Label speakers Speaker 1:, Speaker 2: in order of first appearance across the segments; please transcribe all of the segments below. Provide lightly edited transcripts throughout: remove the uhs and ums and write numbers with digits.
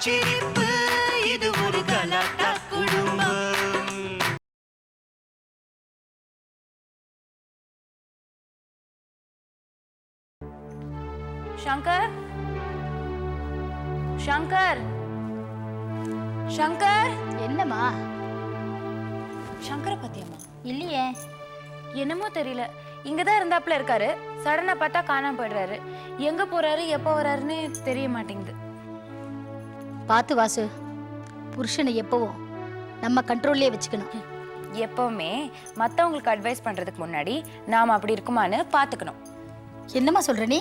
Speaker 1: சிரிப்பு இது ஒரு கலாட்டா குடும்பம்.
Speaker 2: சங்கர், சங்கர், சங்கர்.
Speaker 3: என்னம்மா?
Speaker 2: சங்கரை பத்தியம்மா?
Speaker 3: இல்லையே.
Speaker 2: என்னமோ தெரியல, இங்கதான் இருந்தாப்புல இருக்காரு. சடனா பார்த்தா காணாம போயிடுறாரு. எங்க போறாரு எப்போ வராருன்னு தெரிய மாட்டேங்குது.
Speaker 3: பார்த்து வாசு, புருஷனை எப்பவும் நம்ம கண்ட்ரோல்லே வச்சுக்கணும்.
Speaker 2: எப்பவுமே மத்தவங்களுக்கு அட்வைஸ் பண்றதுக்கு முன்னாடி நாம அப்படி இருக்குமான்னு பாத்துக்கணும்.
Speaker 3: என்னம்மா சொல்ற நீ?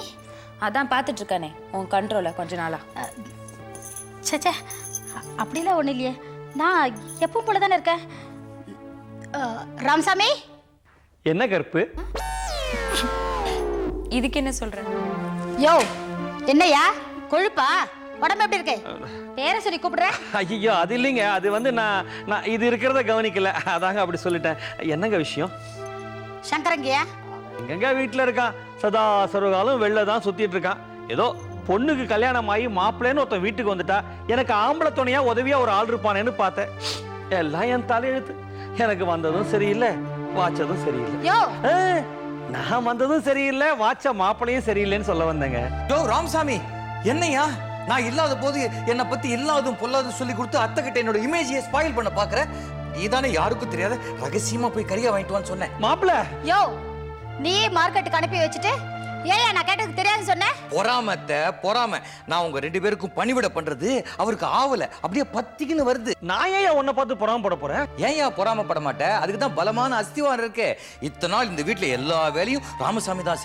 Speaker 2: அதான் பார்த்துட்டு இருக்கானே உன் கண்ட்ரோல கொஞ்ச நாளா.
Speaker 3: சச்சே, அப்படிலாம் ஒன்றும் இல்லையே. நான் எப்பவும் போல தானே இருக்கேன். ராமசாமி.
Speaker 4: என்ன கருப்பு?
Speaker 2: இதுக்கு என்ன சொல்ற?
Speaker 3: யோ, என்னையா கொழுப்பா? உடம்பு எப்படி இருக்கு? பேரை சொல்லி கூப்பிடுறேன்.
Speaker 4: ஐயோ, அது இல்லைங்க. அது வந்து நான் இது இருக்கிறத கவனிக்கல, அதாங்க அப்படி சொல்லிட்டேன். என்னங்க விஷயம்?
Speaker 3: சங்கரங்கய்யா
Speaker 4: எங்கங்க வீட்டுல இருக்கான், சதா சர்வகாலம் வெளில தான் சுத்திட்டு இருக்கான். ஏதோ பொண்ணுக்கு கல்யாணம் ஆகி மாப்பிள்ளைன்னு ஒருத்தன் வீட்டுக்கு வந்துட்டா எனக்கு ஆம்பளை துணையா உதவியா ஒரு ஆள் இருப்பானேன்னு பார்த்தேன். எல்லாம் என் தலையெழுத்து. எனக்கு வந்ததும் சரியில்லை, வாச்சதும் சரியில்லை.
Speaker 3: யோ,
Speaker 4: நான் வந்ததும் சரியில்லை, வாச்ச மாப்பிள்ளையும் சரியில்லைன்னு சொல்ல வந்தேங்க.
Speaker 5: யோ ராமசாமி, என்னையா நான் இல்லாத போது என்னை பத்தி இல்லாதும் பொல்லாதும் சொல்லி கொடுத்து அத்தை கிட்ட என்னோட இமேஜியை ஸ்பாயில் பண்ண பாக்குற. நீதானே யாருக்கும் தெரியாத ரகசியமா போய் கறியா வாங்கிட்டு வான்னு சொன்னேன்.
Speaker 4: மாப்பிள்ள,
Speaker 3: யோ, நீ மார்க்கெட்டுக்கு அனுப்பி வச்சுட்டு ஏன் நான் கேட்டதுக்கு தெரியாது சொன்னேன்?
Speaker 5: பொறாம நான் உங்க ரெண்டு பேருக்கும் பணிவிட பண்றது அவருக்கு ஆவல, அப்படியே பத்திக்குன்னு வருது.
Speaker 4: நான் ஏன் உன்னை பார்த்து பொறாம போட போறேன்?
Speaker 5: ஏன் பொறாமப்பட மாட்டேன்? அதுக்கு தான் பலமான அஸ்திவாரம் இருக்கு. இத்தனை நாள் இந்த வீட்டுல எல்லா வேலையும் ராமசாமி தான்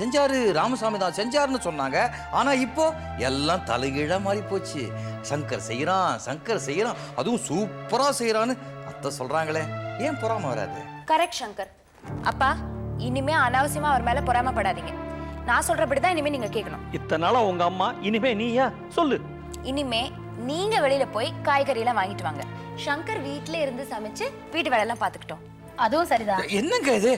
Speaker 5: செஞ்சாருன்னு சொன்னாங்க. ஆனா இப்போ எல்லாம் தலைகீழா மாறி போச்சு. சங்கர் செய்யறான், அதுவும் சூப்பரா செய்யறான்னு அத்தை சொல்றாங்களே. ஏன் பொறாம வராது?
Speaker 2: கரெக்ட் சங்கர். அப்பா, இனிமே அனாவசியமா அவர் மேல பொறாமப்படாதீங்க. நான் சொல்றபடிதான் இனிமே நீங்க கேட்கணும்.
Speaker 4: இத்தனை நாளா உங்க அம்மா, இனிமே நீயா? சொல்லு.
Speaker 2: இனிமே நீங்க வெளியில போய் காய்கறி எல்லாம் வாங்கிட்டு வாங்க. சங்கர் வீட்ல இருந்து சமைச்சு வீட்டு வேலை எல்லாம் பாத்துக்கிட்டோம்.
Speaker 3: அதுவும் சரிதான்.
Speaker 5: என்னங்க இது?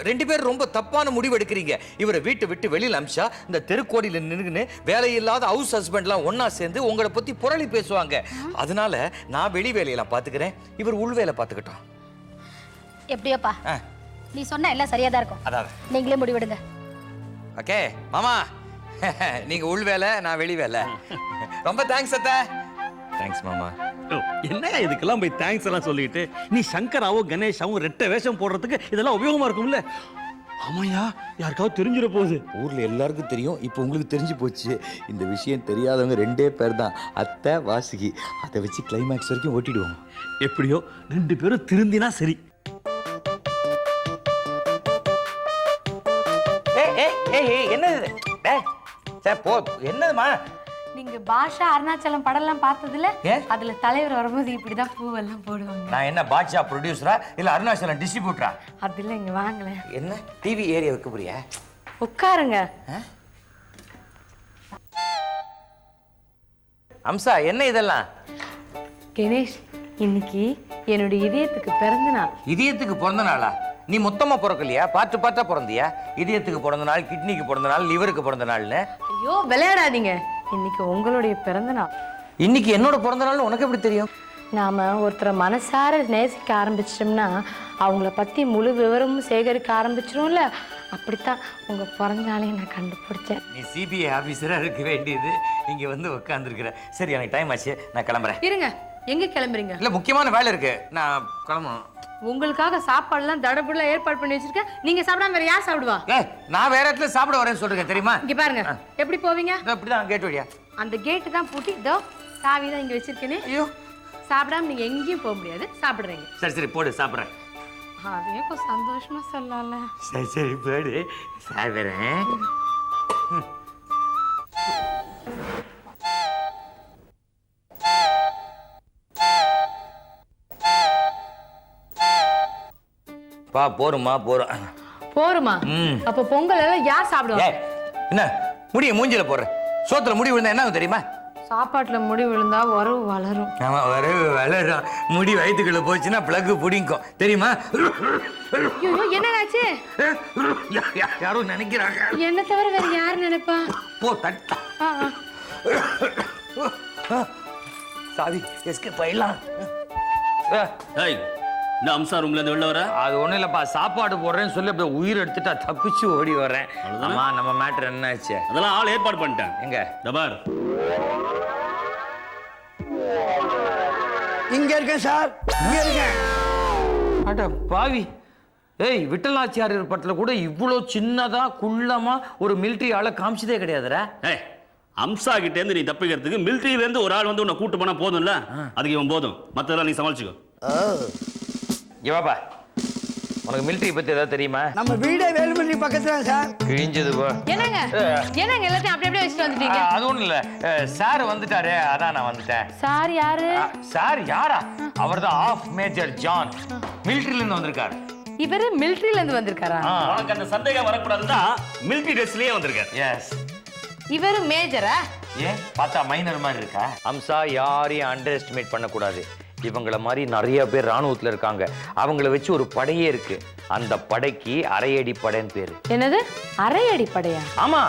Speaker 5: ரெண்டு பேரும் ரொம்ப தப்பான முடிவு எடுக்கிறீங்க. இவரை வீட்டை விட்டு வெளியில அமிச்சா இந்த தெருக்கோடியில நின்னுன்னு வேலையில்லாத ஹவுஸ் ஹஸ்பண்ட்லாம் ஒன்னா சேர்ந்து உங்களை பத்தி புரளி பேசுவாங்க. அதனால நான் வெளி வேலையெல்லாம் பாத்துக்கிறேன், இவர் உள் வேலை பாத்துக்கிட்டோம்.
Speaker 3: எப்படியோப்பா, நீ சொன்ன எல்லாம் சரியா தான் இருக்கும்.
Speaker 5: அதான்
Speaker 3: நீங்களே முடிவெடுங்க.
Speaker 5: ஓகே மாமா, நீங்க உள் வேலை, நான் வெளி வேலை. ரொம்ப தேங்க்ஸ் அத்தை. தேங்க்ஸ் மாமா.
Speaker 4: என்னையா இதுக்கெல்லாம் போய் தேங்க்ஸ் எல்லாம் சொல்லிட்டு, நீ சங்கராவும் கணேஷாவும் ரெட்டை வேஷம் போடுறதுக்கு இதெல்லாம் உபயோகமா இருக்கும்ல? ஆமாயா, யாருக்காவது தெரிஞ்சிட போகுது.
Speaker 5: ஊர்ல எல்லாருக்கும் தெரியும், இப்போ உங்களுக்கு தெரிஞ்சு போச்சு. இந்த விஷயம் தெரியாதவங்க ரெண்டே பேர் தான், அத்தை வாசுகி. அதை வச்சு கிளைமேக்ஸ் வரைக்கும் ஓட்டிடுவோம்.
Speaker 4: எப்படியோ ரெண்டு பேரும் திருந்தினா சரி.
Speaker 5: என்னது என்னதுமா?
Speaker 6: நீங்க பாஷா அருணாச்சலம் படம்லாம் பார்த்ததுல அதுல தலைவர் வரும்போது இப்படிதான் பூவெல்லாம் போடுவாங்க.
Speaker 5: நான் என்ன பாட்ஷா ப்ரொடியூசரா இல்ல அருணாச்சலம் டிஸ்ட்ரிபியூட்டரா?
Speaker 6: அதுல இங்க வாங்கல.
Speaker 5: என்ன டிவி ஏரியா வைக்க போறியா?
Speaker 6: உட்காருங்க.
Speaker 5: அம்சா, என்ன இதெல்லாம்?
Speaker 6: கணேஷ், இன்னைக்கு என்னோட இதயத்துக்கு பிறந்த நாள்.
Speaker 5: இதயத்துக்கு பிறந்த நாளா? நீ மொத்தமா பிறக்கலையா? பார்த்தா பிறந்தியா? இதயத்துக்கு பிறந்த நாள், கிட்னிக்கு பிறந்த நாள், லிவருக்கு பிறந்த நாள்னு.
Speaker 6: ஐயோ விளையாடாதீங்க, இன்னைக்கு உங்களுடைய பிறந்த நாள்.
Speaker 5: இன்னைக்கு என்னோட பிறந்த நாள் உனக்கு எப்படி தெரியும்?
Speaker 6: நாம ஒருத்தரை மனசார நேசிக்க ஆரம்பிச்சிட்டோம்னா அவங்கள பத்தி முழு விவரமும் சேகரிக்க ஆரம்பிச்சிடும்ல. அப்படித்தான் உங்க பிறந்த நாளையும் நான் கண்டுபிடிச்சேன்.
Speaker 5: நீ சிபிஐ ஆபீசரா இருக்க வேண்டியது இங்க வந்து உட்காந்துருக்கிற. சரி, எனக்கு டைம் ஆச்சு, நான் கிளம்புறேன்.
Speaker 6: இருங்க, எங்க கிளம்புறீங்க?
Speaker 5: இல்ல, முக்கியமான வேலை இருக்கு, நான் கிளம்பணும்.
Speaker 6: உங்களுக்காக சாப்பாடுலாம் தடபுடலா ஏற்பாடு பண்ணி வச்சிருக்கேன். நீங்க சாப்பிடாம வேற யார் சாப்பிடுவா?
Speaker 5: நான் வேற இடத்துல சாப்பிட வரேன்னு சொல்றேன் தெரியுமா?
Speaker 6: இங்க பாருங்க, எப்படி போவீங்க?
Speaker 5: அப்படிதான் கேட் வழியா.
Speaker 6: அந்த கேட்டு தான் பூட்டி, இதோ சாவி தான் இங்க வச்சிருக்கேனே.
Speaker 5: ஐயோ,
Speaker 6: சாப்பிடாம நீங்க எங்கேயும் போக முடியாது. சாப்பிடுறீங்க.
Speaker 5: சரி போடு, சாப்பிடுறேன்.
Speaker 6: அதே கொஞ்சம் சந்தோஷமா சொல்லல.
Speaker 5: சரி போடு, சாப்பிடுறேன். போருமா
Speaker 6: போருமா? அப்ப பொங்கல் எல்லாம் யார் சாப்பிடுவா?
Speaker 5: என்ன முடிய மூஞ்சில போடுற? சோத்துல முடி விழுந்தா என்ன தெரியுமா?
Speaker 6: சாப்பாட்டுல முடி விழுந்தா உறவு வளரும்.
Speaker 5: ஆமா, உறவு வளரும். முடி வயிற்றுக்குள்ள போச்சுன்னா பிளக்கு பிடிக்கும் தெரியுமா?
Speaker 6: என்னாச்சு?
Speaker 5: யாரும் நினைக்கிறாங்க.
Speaker 6: என்ன தவிர வேற யாரு நினைப்பா?
Speaker 5: போ தட்டா. சாவி எஸ்கேப் ஆயிடலாம்.
Speaker 7: ஏய் இந்த அம்சா ரூம்ல இருந்து வெளில வர
Speaker 5: அது ஒண்ணும் இல்லப்பா, சாப்பாடு போடுறேன்னு சொல்லி அப்படியே உயிர் எடுத்துட்டா தப்பிச்சு ஓடி வர்றேன்.
Speaker 7: அவ்வளவுதானே?
Speaker 5: ஆமா, நம்ம மேட்டர் என்ன ஆச்சு?
Speaker 7: அதெல்லாம் ஆள் ஏற்பாடு பண்ணிட்டேன்.
Speaker 5: எங்க
Speaker 7: தபார்
Speaker 8: இங்க இருக்கேன் சார், இங்க இருக்கேன்.
Speaker 5: அட பாவி, ஏய் விட்டலாச்சியார் படத்துல கூட இவ்வளோ சின்னதா குள்ளமா ஒரு மிலிட்டரி ஆளை காமிச்சதே கிடையாதுடா.
Speaker 7: ஏய் அம்சா கிட்ட இருந்து நீ தப்பிக்கிறதுக்கு மிலிட்டரியில இருந்து ஒரு ஆள் வந்து உன்னை கூட்டு போனா போதும்ல, அதுக்கு இவன் போதும், மத்ததெல்லாம் நீ சமாளிச்சுக்கோ.
Speaker 5: இவாப்பா, உனக்கு மிலிட்டரி பத்தி ஏதாவது தெரியுமா?
Speaker 8: நம்ம வீடே வேலுமணி பக்கத்துல சார்.
Speaker 5: கிழிஞ்சது போ.
Speaker 6: என்னங்க என்னங்க எல்லாத்தையும் அப்படி அப்படியே வச்சுட்டு வந்துட்டீங்க?
Speaker 5: அது ஒண்ணும் இல்ல, சார் வந்துட்டாரு, அதான் நான் வந்துட்டேன்.
Speaker 6: சார் யாரு?
Speaker 5: சார் யாரா? அவர்தான் ஆஃப் மேஜர் ஜான், மிலிட்டரியில இருந்து வந்திருக்காரு.
Speaker 6: இவரு மிலிட்டரியில இருந்து வந்திருக்காரா?
Speaker 7: உனக்கு அந்த சந்தேகம் வரக்கூடாதுன்னா மிலிட்டரி ட்ரெஸ்லயே வந்திருக்காரு.
Speaker 5: எஸ்.
Speaker 6: இவரு மேஜரா?
Speaker 5: ஏன் பார்த்தா மைனர் மாதிரி இருக்கா? அம்சா யாரையும் அண்டர் எஸ்டிமேட் பண்ணக்கூடாது. இவங்கள மாதிரி நிறைய பேர் ராணுவத்துல இருக்காங்க. அவங்கள வச்சு ஒரு படையே இருக்கு. அந்த படைக்கு அரையடி படைன்னு பேரு.
Speaker 6: என்னது அரையடி படையா?
Speaker 5: ஆமா,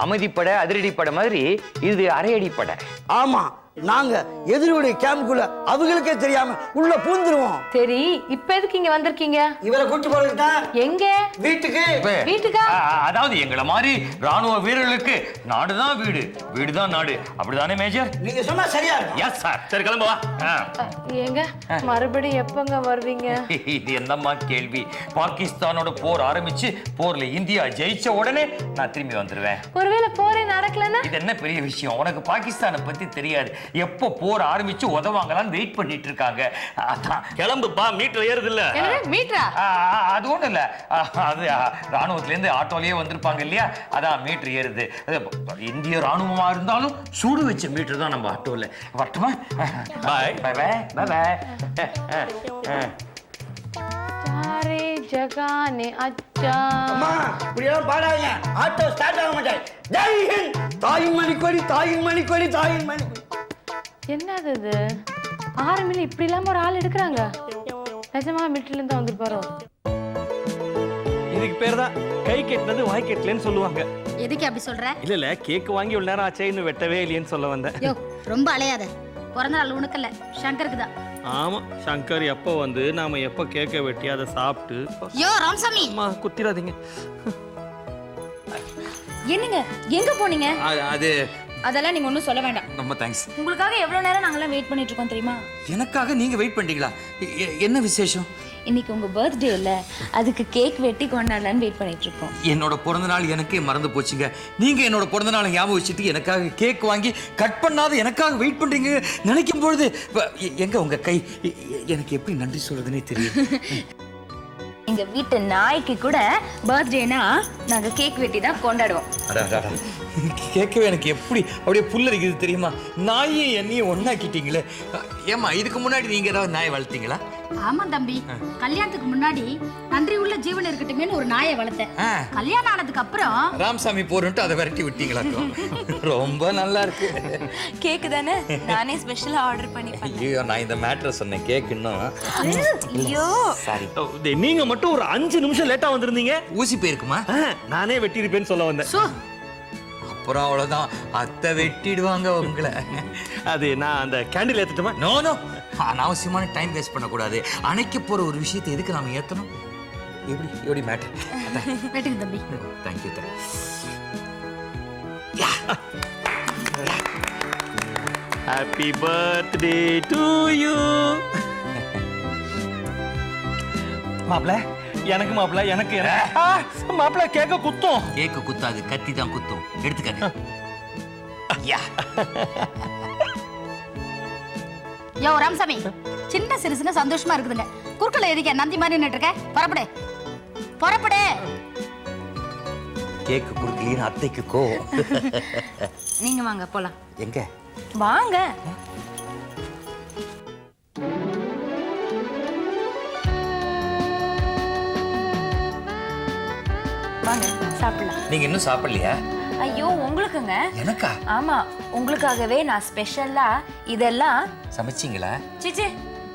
Speaker 5: அமைதிப்படை அதிரடி படை மாதிரி இது அரையடி படை.
Speaker 8: ஆமா, நாங்க எதிரியுடைய கேம்புக்குள்ள அவங்களுக்கே தெரியாம உள்ள பூந்துருவோம்.
Speaker 6: சரி, இப்ப எதுக்கு இங்க வந்திருக்கீங்க?
Speaker 8: இவரை கூட்டு போறதுக்கு
Speaker 6: எங்க?
Speaker 8: வீட்டுக்கு.
Speaker 6: வீட்டுக்கா?
Speaker 5: அதாவது எங்கள மாதிரி ராணுவ வீரர்களுக்கு நாடுதான் வீடு, வீடுதான் நாடு. அப்படிதானே மேஜர்?
Speaker 8: நீங்க சொன்னா சரியா இருக்கும்.
Speaker 5: Yes sir.
Speaker 7: சரி கிளம்பு வா.
Speaker 6: எங்க மறுபடியும் எப்பங்க வருவீங்க?
Speaker 5: இது என்னம்மா கேள்வி? பாகிஸ்தானோட போர் ஆரம்பிச்சு போர்ல இந்தியா ஜெயிச்ச உடனே நான் திரும்பி வந்துருவேன்.
Speaker 6: ஒருவேளை போரே நடக்கலன்னா?
Speaker 5: இது என்ன பெரிய விஷயம்? உனக்கு பாகிஸ்தானை பத்தி தெரியாது. எப்போ போர் ஆரம்பிச்சு உதவாங்களான்னு வெயிட் பண்ணிட்டு இருக்காங்க. அதான்
Speaker 7: கிளம்புப்பா, மீட்டர் ஏறுது இல்ல.
Speaker 6: என்னது மீட்டரா?
Speaker 5: அது ஒண்ணும் இல்ல, அது ராணுவத்துல இருந்து ஆட்டோலயே வந்திருப்பாங்க இல்லையா, அதான் மீட்டர் ஏறுது. இந்திய ராணுவமா இருந்தாலும் சூடு வச்ச மீட்டர் தான் நம்ம ஆட்டோல. வரட்டுமா?
Speaker 7: பாய்
Speaker 5: பை பை பை பை.
Speaker 6: சாரே ஜகானே அச்சா.
Speaker 8: அம்மா, இப்படி எல்லாம் பாடாதீங்க. ஆட்டோ ஸ்டார்ட் ஆக மாட்டேன். ஜெய் ஹிந்த். தாயின் மணிக்கொடி, தாயின் மணிக்கொடி, தாயின் மணி.
Speaker 6: என்னது இது? ஆர்மில இப்படி இல்லாம ஒரு ஆள் எடுக்கிறாங்க. நிஜமா மிலிட்டரில இருந்து வந்திருப்பாரோ?
Speaker 4: இதுக்கு பேர் தான் கை கெட்டினது வாய் கெட்டலன்னு சொல்லுவாங்க.
Speaker 3: எதுக்கு அப்படி சொல்ற?
Speaker 4: இல்ல கேக் வாங்கி இவ்வளவு நேரம் ஆச்சே, இன்னும் வெட்டவே இல்லையேன்னு சொல்ல வந்தேன்.
Speaker 3: யோ, ரொம்ப அலையாத. பிறந்த நாள் உனக்கு இல்ல, சங்கருக்கு தான்.
Speaker 4: ஆமா, சங்கர் எப்போ வந்து நாம எப்போ கேக்க வெட்டி அதை சாப்பிட்டு.
Speaker 3: யோ ராமசாமி,
Speaker 4: அம்மா குத்திராதீங்க.
Speaker 2: என்னங்க எங்க போனீங்க?
Speaker 5: அது
Speaker 2: அதெல்லாம் நீங்க ஒன்றும் சொல்ல வேண்டாம்.
Speaker 5: ரொம்ப தேங்க்ஸ்.
Speaker 2: உங்களுக்காக எவ்வளவு நேரம் நாங்கெல்லாம் வெயிட் பண்ணிட்டு இருக்கோம் தெரியுமா?
Speaker 5: எனக்காக நீங்க வெயிட் பண்றீங்களா? என்ன விசேஷம்?
Speaker 2: இன்னைக்கு உங்க பர்த்டே இல்ல, அதுக்கு கேக் வெட்டி கொண்டாடலான்னு வெயிட் பண்ணிட்டு இருக்கோம்.
Speaker 5: என்னோட பிறந்த நாள் எனக்கே மறந்து போச்சுங்க. நீங்க என்னோட பிறந்த நாளை ஞாபகம் வச்சுட்டு எனக்காக கேக் வாங்கி கட் பண்ணாத எனக்காக வெயிட் பண்றீங்க நினைக்கும் பொழுது எங்க உங்க கை, எனக்கு எப்படி நன்றி சொல்றதுன்னே தெரியும்.
Speaker 2: எங்க வீட்டு நாய்க்கு கூட பர்த்டேனா நாங்க கேக் வெட்டி தான் கொண்டாடுவோம்.
Speaker 5: கேட்கவே எனக்கு எப்படி அப்படியே புல்லரிக்குது தெரியுமா? நாயை என்னையும் ஒன்னாக்கிட்டீங்களே. ஏமா, இதுக்கு முன்னாடி நீங்க ஏதாவது நாயை வளர்த்தீங்களா?
Speaker 3: ஆமா தம்பி, கல்யாணத்துக்கு முன்னாடி நன்றி உள்ள ஜீவன் இருக்கட்டுமேன்னு ஒரு நாயை வளர்த்தேன். கல்யாணம் ஆனதுக்கு அப்புறம்
Speaker 5: ராமசாமி போறன்ட்டு அதை விரட்டி விட்டீங்களாக்கும். ரொம்ப நல்லா இருக்கு.
Speaker 2: கேக் தானே, நானே ஸ்பெஷலா ஆர்டர் பண்ணி பண்ணேன்.
Speaker 5: ஐயோ, நான் இந்த மேட்டர் சொன்னேன், கேக் இன்னும்.
Speaker 2: ஐயோ,
Speaker 5: சாரி.
Speaker 4: நீங்க மட்டும் ஒரு 5 நிமிஷம் லேட்டா வந்திருந்தீங்க.
Speaker 5: ஊசி போயிருக்குமா?
Speaker 4: நானே வெட்டியிருப்பேன்னு சொல்ல வந்தேன்.
Speaker 5: அப்புறம் அவ்வளவுதான், அத்தை வெட்டிடுவாங்க உங்களை.
Speaker 4: அது நான் அந்த கேண்டில் ஏத்துட்டுமா?
Speaker 5: நோ நோ, அனாவசியமான டைம் வேஸ்ட் பண்ணக்கூடாது. அணைக்க போற ஒரு விஷயத்தை எதுக்கு நாம ஏத்தணும்? எப்படி மேட்டர்?
Speaker 3: வெட்டுங்க தம்பி.
Speaker 5: Thank you.
Speaker 4: Happy birthday to you. மாப்ள, எனக்கு மாப்ள, எனக்கு மாப்ள கேக்க குத்தும்.
Speaker 5: கேக்கு குத்தாது, கத்தி தான் குத்தும். எடுத்துக்க.
Speaker 3: யோ ராமசாமி, சின்ன சிறுசுங்க சந்தோஷமா இருக்குதுங்க. குறுக்கல எதுக்க நந்தி மாதிரி நின்று இருக்க? புறப்படு புறப்படு.
Speaker 5: கேக்கு குடுக்கலன்னு அத்தைக்கு கோவம்.
Speaker 2: நீங்க வாங்க போலாம்.
Speaker 5: எங்க
Speaker 2: வாங்க. வாங்க சாப்பிடலாம்.
Speaker 5: நீங்க இன்னும் சாப்பிடலையா?
Speaker 2: ஐயோ, உங்களுக்குங்க.
Speaker 5: எனக்கா?
Speaker 2: ஆமா, உங்களுக்காகவே நான் ஸ்பெஷலா இதெல்லாம்
Speaker 5: சமைச்சிங்களா?
Speaker 2: சிச்சி,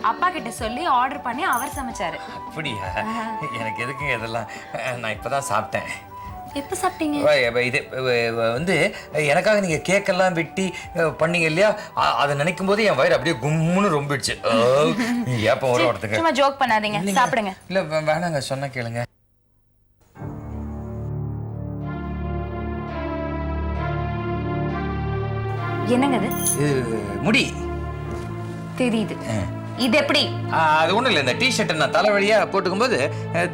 Speaker 2: அப்பா கிட்ட சொல்லி ஆர்டர் பண்ணி அவர் சமைச்சாரு.
Speaker 5: அப்படியா? எனக்கு எதுக்குங்க இதெல்லாம்? நான் இப்பதான் சாப்பிட்டேன்.
Speaker 2: எப்ப சாப்பிட்டீங்க?
Speaker 5: இது வந்து எனக்காக நீங்க கேக்கெல்லாம் வெட்டி பண்ணீங்க இல்லையா, அதை நினைக்கும் போது என் வயிறு அப்படியே கும்முன்னு ரொம்பிடுச்சு. ஏப்ப வர ஒருத்தங்க
Speaker 2: சும்மா ஜோக் பண்ணாதீங்க, சாப்பிடுங்க.
Speaker 5: இல்ல வேணாங்க, சொன்னா கேளுங்க.
Speaker 2: என்னங்க இது?
Speaker 5: இது முடி
Speaker 2: தெரியுது. இது எப்படி?
Speaker 5: அது ஒண்ணும் இல்லை, இந்த டிஷர்ட்டை நான் தலைவலியா போட்டுக்கும் போது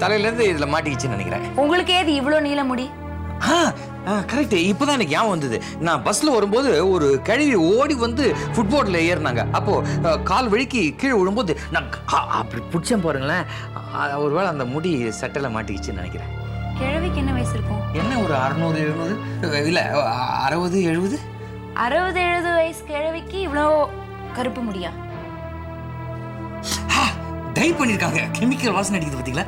Speaker 5: தலையில இருந்து இதுல மாட்டிக்கிச்சுன்னு நினைக்கிறேன்.
Speaker 2: உங்களுக்கு ஏது இவ்வளோ நீள முடி?
Speaker 5: கரெக்ட். இப்போதான் எனக்கு ஞாபகம் வந்தது. நான் பஸ்ல வரும்போது ஒரு கழுவி ஓடி வந்து ஃபுட்போர்ட்ல ஏறினாங்க. அப்போ கால் வழுக்கி கீழே விழும்போது நான் அப்படி பிடிச்சேன் பாருங்களேன். ஒருவேளை அந்த முடி சட்டையில மாட்டிக்கிச்சுன்னு நினைக்கிறேன்.
Speaker 2: கிழவிக்கு என்ன வயசு இருக்கும்?
Speaker 5: என்ன ஒரு 600 700 இல்ல 60 70
Speaker 2: 60 70 வயசு கிழவிக்கு இவ்வளோ கருப்பு முடியா?
Speaker 5: டை பண்ணிருக்காங்க. கெமிக்கல் வாசனை அடிக்குது பாத்தீங்களா?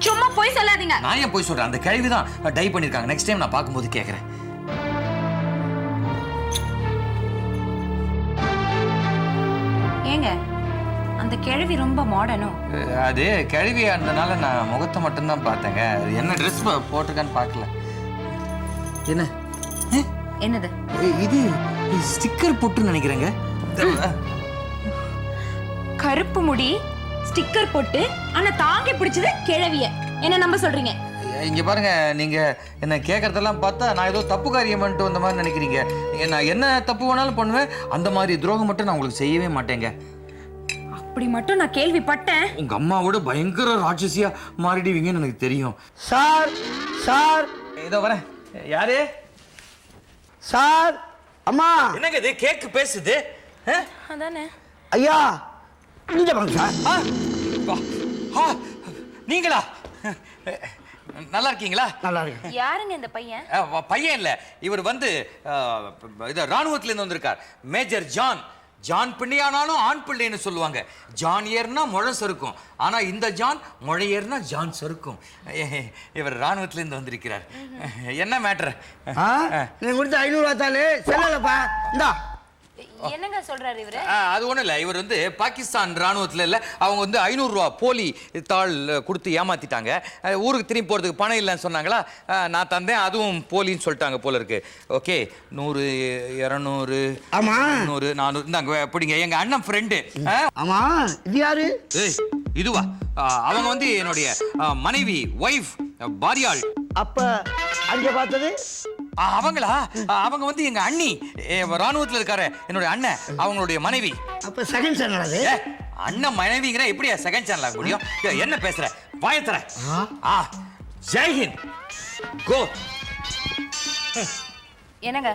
Speaker 2: சும்மா போய் சொல்லாதீங்க.
Speaker 5: நான் ஏன் போய் சொல்றேன், அந்த கழுவி தான் டை பண்ணிருக்காங்க. நெக்ஸ்ட் டைம் நான் பார்க்கும்போது கேட்கறேன்.
Speaker 2: ஏங்க அந்த கிழவி ரொம்ப மாடர்னோ?
Speaker 5: அது கழுவி ஆனதுனால நான் முகத்தை மட்டும்தான் பார்த்தேங்க. அது என்ன ட்ரெஸ் போட்டிருக்கான்னு பார்க்கல. என்ன
Speaker 2: என்னது
Speaker 5: இது? ஸ்டிக்கர் போட்டு நினைக்கிறேங்க.
Speaker 2: கருப்பு முடி, ஸ்டிக்கர் போட்டு, ஆனா தாங்கி பிடிச்சது கிழவிய. என்ன நம்ப சொல்றீங்க?
Speaker 5: இங்க பாருங்க, நீங்க என்ன கேட்கறதெல்லாம் பார்த்தா நான் ஏதோ தப்பு காரியம் பண்ணிட்டு வந்த மாதிரி நினைக்கிறீங்க. நான் என்ன தப்பு வேணாலும் பண்ணுவேன், அந்த மாதிரி துரோகம் மட்டும் நான் உங்களுக்கு செய்யவே மாட்டேங்க.
Speaker 2: அப்படி மட்டும் நான் கேள்விப்பட்டேன்.
Speaker 5: உங்க அம்மாவோட பயங்கர ராட்சசியா மாறிடுவீங்கன்னு எனக்கு தெரியும்.
Speaker 8: சார் சார்
Speaker 5: இதோ வரேன். யாரு?
Speaker 8: சார் அம்மா.
Speaker 5: என்னங்க இது கேக்கு பேசுது?
Speaker 2: அதானே.
Speaker 8: ஐயா இங்க வாங்க சார்.
Speaker 5: நீங்களா? நல்லா இருக்கீங்களா?
Speaker 8: நல்லா இருக்கு.
Speaker 2: யாருங்க இந்த பையன்?
Speaker 5: பையன் இல்ல, இவர் வந்து இது ராணுவத்துல இருந்து வந்திருக்கார். Major John. ஜான் பிள்ளையானாலும் ஆண் பிள்ளைன்னு சொல்லுவாங்க. ஜான் ஏர்னா முழம் சறுக்கும், ஆனா இந்த ஜான் முழை ஏர்னா ஜான் சறுக்கும். இவர் ராணுவத்துல இருந்து வந்திருக்கிறார். என்ன மேட்டர்?
Speaker 8: நீ கொடுத்த 500 ரூபா தாளே செல்லலப்பா. இந்தா.
Speaker 2: என்னங்க சொல்றாரு இவரு?
Speaker 5: அது ஒண்ணும் இல்ல, இவர் வந்து பாகிஸ்தான் ராணுவத்துல இல்ல, அவங்க வந்து 500 ரூபா போலி தாள் கொடுத்து ஏமாத்திட்டாங்க. ஊருக்கு திரும்பி போறதுக்கு பணம் இல்லைன்னு சொன்னாங்களா, நான் தந்தேன், அதுவும் போலின்னு சொல்லிட்டாங்க போல இருக்கு. ஓகே, 100 200
Speaker 8: ஆமா
Speaker 5: 300 400 இந்தாங்க பிடிங்க. எங்க அண்ணன் ஃப்ரெண்டு.
Speaker 8: ஆமா இது யாரு?
Speaker 5: இதுவா? அவங்க வந்து என்னுடைய மனைவி, ஒய்ஃப், பாரியாள்.
Speaker 8: அப்ப அங்க பார்த்தது
Speaker 5: அவங்களா? அவங்க வந்து எங்க அண்ணி, ராணுவத்துல இருக்காரு என்னுடைய அண்ணன், அவங்களுடைய மனைவி.
Speaker 8: அப்ப செகண்ட் சேனல் அது.
Speaker 5: அண்ணன் மனைவிங்கிற எப்படியா செகண்ட் சேனல் ஆக முடியும்? என்ன பேசுற? வாயத்தர. ஜெய்ஹிந்த். கோ.
Speaker 2: என்னங்க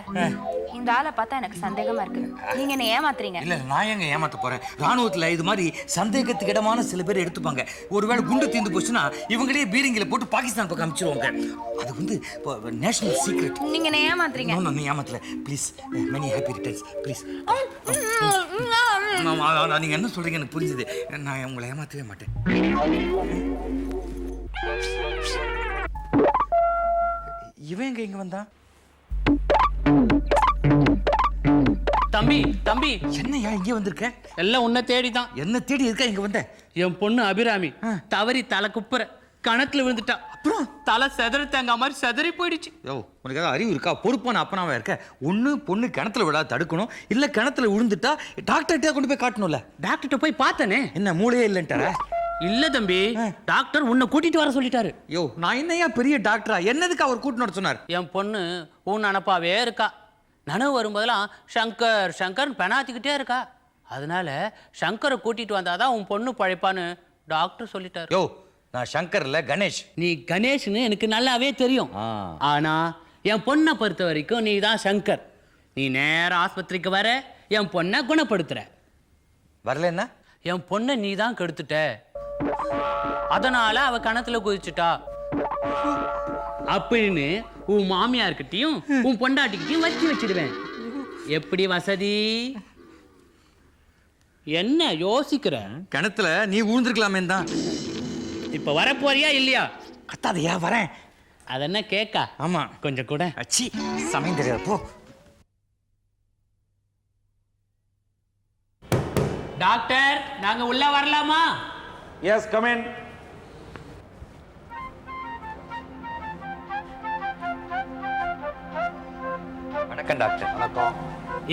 Speaker 2: இந்த ஆளை பார்த்தா எனக்கு சந்தேகமா இருக்கு. நீங்க என்ன ஏமாத்துறீங்க?
Speaker 5: இல்ல, நான் எங்க ஏமாத்த போறேன்? ராணுவத்துல இது மாதிரி சந்தேகத்துக்கு இடமான சில பேர் எடுத்துப்பாங்க. ஒருவேளை குண்டு தீந்து போச்சுன்னா இவங்களே பீரிங்கில போட்டு பாகிஸ்தான் பக்கம் அனுப்பிச்சிருவாங்க. அது வந்து நேஷனல் சீக்ரெட்.
Speaker 2: நீங்க என்ன ஏமாத்துறீங்க?
Speaker 5: நீ ஏமாத்தல. Please, many happy returns please. நீங்க என்ன சொல்றீங்க எனக்கு புரிஞ்சுது. நான் உங்களை ஏமாத்தவே மாட்டேன். இவன் இங்க வந்தான்.
Speaker 9: தம்பி தம்பி,
Speaker 5: என்னையா இங்கே வந்திருக்க?
Speaker 9: எல்லாம் உன்னை தேடிதான்.
Speaker 5: என்ன தேடி இருக்கா இங்க வந்த?
Speaker 9: என் பொண்ணு அபிராமி தவறி தலை குப்புற கணத்துல விழுந்துட்டா. அப்புறம் தலை செதறி தேங்காய் மாதிரி செதறி போயிடுச்சு.
Speaker 5: யோ, உனக்கு ஏதாவது அறிவு இருக்கா? பொறுப்பான அப்பனாவா இருக்க? ஒண்ணு பொண்ணு கிணத்துல விழா தடுக்கணும், இல்ல கிணத்துல விழுந்துட்டா டாக்டர்கிட்ட கொண்டு போய் காட்டணும்ல.
Speaker 9: டாக்டர்கிட்ட போய் பார்த்தனே,
Speaker 5: என்ன மூளையே இல்லைன்ட்டாரா?
Speaker 9: இல்ல தம்பி, டாக்டர் உன்னை கூட்டிட்டு வர சொல்லிட்டாரு.
Speaker 5: யோ, நான் என்னையா பெரிய டாக்டரா? என்னதுக்கு அவர் கூட்டிட்டு வர சொன்னார்?
Speaker 9: என் பொண்ணு உன் நினப்பாவே இருக்கா. நனவு வரும்போதெல்லாம் சங்கர் சங்கர்னு பெணாத்திக்கிட்டே இருக்கா. அதனால சங்கரை கூட்டிட்டு வந்தாதான் உன் பொண்ணு பழைப்பான்னு டாக்டர் சொல்லிட்டாரு.
Speaker 5: யோ, நான் சங்கர் இல்ல, கணேஷ்.
Speaker 9: நீ கணேஷ்னு எனக்கு நல்லாவே தெரியும். ஆனா என் பொண்ணை பொறுத்த வரைக்கும் நீ தான் சங்கர். நீ நேரம் ஆஸ்பத்திரிக்கு வர, என் பொண்ணை குணப்படுத்துற.
Speaker 5: வரல என்ன?
Speaker 9: என் பொண்ணை நீ தான் கெடுத்துட்ட. அதனால அவ கணத்துல குதிச்சுட்டா அப்படின்னு உன் மாமியார்கிட்டையும் உன் பொண்டாட்டிக்கிட்டையும் வச்சிடுவேன். எப்படி வசதி? என்ன யோசிக்கிற?
Speaker 5: கிணத்துல நீ விழுந்திருக்கலாமே தான்.
Speaker 9: இப்ப வரப்போறியா இல்லையா?
Speaker 5: கத்தாதையா, வரேன்.
Speaker 9: அதென்ன கேக்கா?
Speaker 5: ஆமா,
Speaker 9: கொஞ்சம் கூட.
Speaker 5: அச்சி, சமயம் தெரியாது போ.
Speaker 9: டாக்டர், நாங்க உள்ள வரலாமா?
Speaker 4: Yes, come in.
Speaker 5: வணக்கம் டாக்டர்.
Speaker 8: வணக்கம்.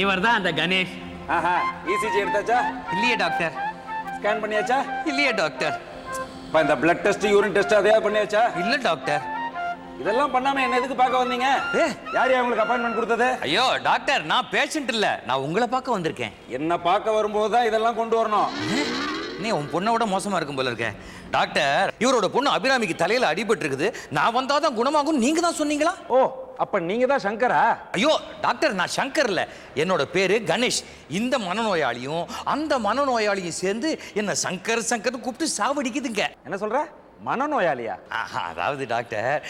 Speaker 9: இவர் தான் அந்த கணேஷ்.
Speaker 8: ஆஹா, இசிஜி எடுத்தாச்சா?
Speaker 5: இல்லையே டாக்டர்.
Speaker 8: ஸ்கேன் பண்ணியாச்சா?
Speaker 5: இல்லையே டாக்டர்.
Speaker 8: இப்போ இந்த பிளட் டெஸ்ட், யூரின் டெஸ்ட் அதையாவது பண்ணியாச்சா?
Speaker 5: இல்ல டாக்டர்.
Speaker 8: இதெல்லாம் பண்ணாம என்ன எதுக்கு பார்க்க வந்தீங்க? யார் உங்களுக்கு அப்பாயின்மெண்ட் கொடுத்தது?
Speaker 5: ஐயோ டாக்டர், நான் பேஷண்ட் இல்ல, நான் உங்களை பார்க்க வந்திருக்கேன்.
Speaker 8: என்ன பார்க்க வரும்போது தான் இதெல்லாம் கொண்டு வரணும்.
Speaker 5: நீ உன் பொண்ணோட மோசமா இருக்கும் போல இருக்க. டாக்டர், இவரோட பொண்ணு அபிராமிக்கு தலையில அடிபட்டு இருக்குது, நான் வந்தாதான் குணமாகும் நீங்க தான் சொன்னீங்களா?
Speaker 8: ஓ, அப்ப நீங்க தான் சங்கரா?
Speaker 5: ஐயோ டாக்டர், நான் சங்கர் இல்ல, என்னோட பேரு கணேஷ். இந்த மனநோயாளியும் அந்த மனநோயாளியும் சேர்ந்து என்ன சங்கர் சங்கர் கூப்பிட்டு சாவடிக்குதுங்க.
Speaker 8: என்ன சொல்ற? மனநோயாளியா?
Speaker 5: அதாவது டாக்டர்,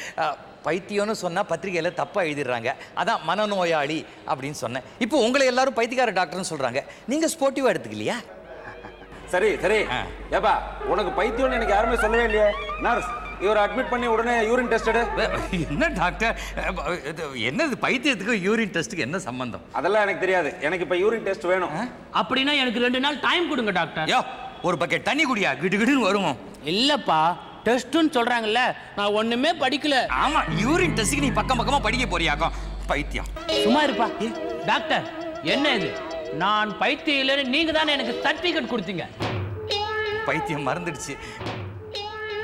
Speaker 5: பைத்தியம்னு சொன்னா பத்திரிகையில தப்பா எழுதிடுறாங்க, அதான் மனநோயாளி அப்படின்னு சொன்னேன். இப்போ உங்களை எல்லாரும் பைத்தியக்கார டாக்டர்னு சொல்றாங்க, நீங்க ஸ்போர்ட்டிவா எடுத்துக்கலையா?
Speaker 8: சரி சரி. ஏப்பா, உனக்கு பைத்தியம்னு எனக்கு யாருமே சொல்லவே இல்லையே. நர்ஸ், இவரை அட்மிட் பண்ணி உடனே யூரின் டெஸ்ட் எடு.
Speaker 5: என்ன டாக்டர், என்னது பைத்தியத்துக்கு யூரின் டெஸ்ட்டுக்கு என்ன சம்பந்தம்?
Speaker 8: அதெல்லாம் எனக்கு தெரியாது. எனக்கு இப்ப யூரின் டெஸ்ட் வேணும்.
Speaker 9: அப்படின்னா எனக்கு 2 நாள் டைம் கொடுங்க டாக்டர்.
Speaker 5: யோ, ஒரு பக்கெட் தண்ணி குடியா, கிடுகிடுன்னு வருவோம்.
Speaker 9: இல்லப்பா, டெஸ்ட்னு சொல்றாங்கல்ல, நான் ஒண்ணுமே படிக்கல.
Speaker 5: ஆமா, யூரின் டெஸ்ட்டுக்கு நீ பக்கம் பக்கமா படிக்க போறியாக்கும், பைத்தியம்.
Speaker 9: சும்மா இருப்பா. டாக்டர், என்ன இது? நான் பைத்தியம் இல்லைன்னு நீங்க தானே எனக்கு சர்டிபிகேட் கொடுத்தீங்க.
Speaker 5: பைத்தியம் மறந்துடுச்சு.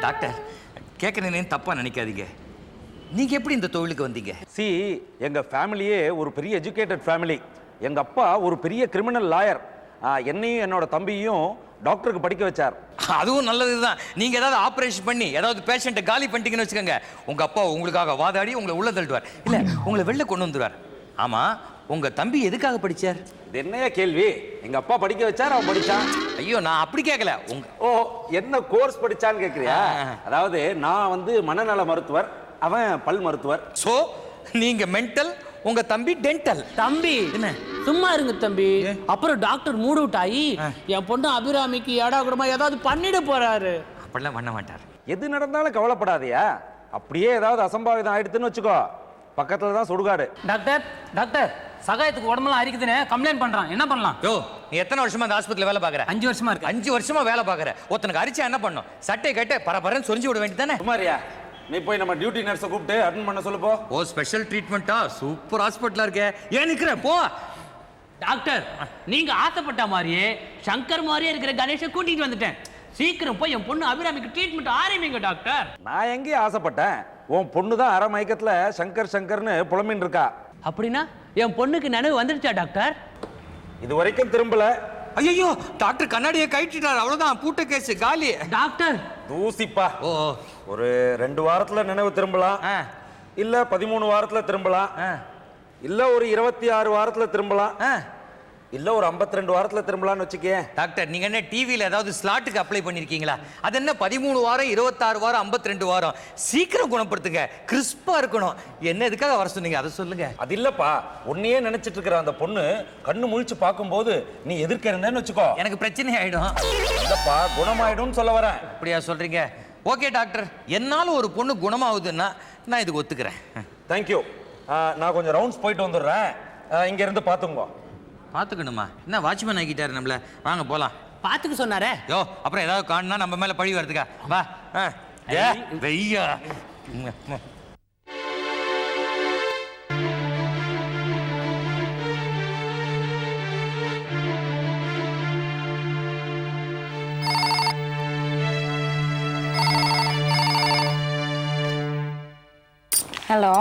Speaker 5: டாக்டர், கேட்கறேன்னு தப்பா நினைக்காதீங்க, நீங்க எப்படி இந்த தொழிலுக்கு வந்தீங்க?
Speaker 8: சி, எங்க ஃபேமிலியே ஒரு பெரிய எஜுகேட்டட் ஃபேமிலி. எங்க அப்பா ஒரு பெரிய கிரிமினல் லாயர். என்னையும் என்னோட தம்பியும் டாக்டருக்கு படிக்க வச்சார்.
Speaker 5: அதுவும் நல்லதுதான். நீங்க ஏதாவது ஆபரேஷன் பண்ணி ஏதாவது பேஷண்ட்டை காலி பண்ணிட்டீங்கன்னு வச்சுக்கோங்க, உங்க அப்பா உங்களுக்காக வாதாடி உங்களை உள்ள தள்ளுவார், இல்ல உங்களை வெளில கொண்டு வந்துருவார். ஆமா, உங்க தம்பி எதுக்காக படிச்சார்?
Speaker 8: இது என்னையா கேள்வி? எங்க அப்பா படிக்க வச்சார், அவன் படிச்சான்.
Speaker 5: ஐயோ, நான் அப்படி கேட்கல.
Speaker 8: ஓ, என்ன கோர்ஸ் படிச்சான்னு கேக்குறியா? அதாவது நான் வந்து மனநல மருத்துவர், அவன் பல் மருத்துவர்.
Speaker 5: சோ நீங்க மென்டல், உங்க தம்பி டென்டல்.
Speaker 9: தம்பி
Speaker 5: என்ன?
Speaker 9: சும்மா இருங்க தம்பி. அப்புறம் டாக்டர் மூட் அவுட் ஆகி என் பொண்ணு அபிராமிக்கு ஏடா கூடமா ஏதாவது பண்ணிட போறாரு.
Speaker 5: அப்படிலாம் பண்ண மாட்டார்.
Speaker 8: எது நடந்தாலும் கவலைப்படாதயா. அப்படியே ஏதாவது அசம்பாவிதம் ஆயிடுதுன்னு வச்சுக்கோ, பக்கத்துல தான் சுடுகாடு.
Speaker 10: டாக்டர் டாக்டர், சகாயத்துக்கு உடம்பெல்லாம் அரிக்குதுன்னு கம்ப்ளைண்ட் பண்றான், என்ன பண்ணலாம்?
Speaker 5: யோ, நீ எத்தனை வருஷமா இந்த ஆஸ்பத்திரியில வேலை பார்க்கற?
Speaker 10: 5 வருஷமா இருக்கு.
Speaker 5: 5 வருஷமா வேலை பார்க்கற. ஒருத்தனுக்கு அரிச்சா என்ன பண்ணும்? சட்டை கட்ட பரபரன்னு சொரிஞ்சு விட வேண்டியதானே?
Speaker 8: குமாரியா, நீ போய் நம்ம டியூட்டி நர்ஸை கூப்பிட்டு அட்டெண்ட் பண்ண சொல்லு போ.
Speaker 5: ஓ, ஸ்பெஷல் ட்ரீட்மெண்ட்டா? சூப்பர் ஹாஸ்பிட்டலா இருக்கே, ஏன் நிக்கிற? போ.
Speaker 9: டாக்டர், நீங்க ஆசைப்பட்ட மாதிரியே சங்கர் மாதிரியே இருக்கிற கணேஷை கூட்டிட்டு வந்துட்டேன். சீக்கிரம் போய் என் பொண்ணு அபிராமிக்கு ட்ரீட்மெண்ட் ஆரம்பிங்க டாக்டர்.
Speaker 8: நான் எங்கேயே ஆசைப்பட்டேன்? உன் பொண்ணு தான் அரை மயக்கத்துல சங்கர் சங்கர்னு புலம்பின்னு இருக்கா.
Speaker 9: அப்படின்னா என் பொண்ணுக்கு நினைவு வந்துருச்சா டாக்டர்?
Speaker 8: இது வரைக்கும் திரும்பல.
Speaker 5: ஐயோ, டாக்டர் கண்ணாடியை கழட்டிட்டார், அவ்வளவுதான், பூட்ட கேஸ் காலி.
Speaker 9: டாக்டர்,
Speaker 8: தூசிப்பா.
Speaker 5: ஓ,
Speaker 8: ஒரு 2 வாரத்துல நினைவு திரும்பலாம், இல்ல 13 வாரத்துல திரும்பலாம், இல்ல ஒரு 26 வாரத்துல திரும்பலாம், இல்ல ஒரு 52 வாரத்துல திரும்பலாம்னு வச்சுக்கே.
Speaker 5: டாக்டர், நீங்க என்ன டிவில ஏதாவது ஸ்லாட்டுக்கு அப்ளை பண்ணிருக்கீங்களா? அது என்ன 13 வாரம், 26 வாரம், 52 வாரம்? சீக்கிரம் குணப்படுத்துங்க, கிறிஸ்பா இருக்கணும். என்ன எதுக்காக வர சொன்னீங்க, அதை சொல்லுங்க.
Speaker 8: அது இல்லப்பா, உன்னையே நினைச்சிட்டு இருக்கிற அந்த பொண்ணு கண்ணு முழிச்சு பார்க்கும்போது நீ எதிர்க்க இருந்தேன்னு வச்சுக்கோ,
Speaker 5: எனக்கு பிரச்சனை ஆயிடும்.
Speaker 8: இல்லப்பா, குணமாயிடும்னு சொல்ல வரேன்.
Speaker 5: அப்படியா சொல்றீங்க? ஓகே டாக்டர், என்னால ஒரு பொண்ணு குணமாகுதுன்னா நான் இதுக்கு ஒத்துக்கிறேன்.
Speaker 8: தேங்க்யூ. நான் கொஞ்சம் ரவுண்ட்ஸ் போயிட்டு வந்துடுறேன், இங்க இருந்து பாத்துங்க.
Speaker 5: பாத்துக்கணுமா? என்ன வாட்ச்மேன் ஆகிட்டாரு நம்மள? வாங்க போலாம்.
Speaker 9: பாத்துக்க சொன்னாரே.
Speaker 5: யோ, அப்புறம் ஏதாவது காணுனா நம்ம மேல பழி வருதுக்கா. வா. வெய்யா.
Speaker 6: ஹலோ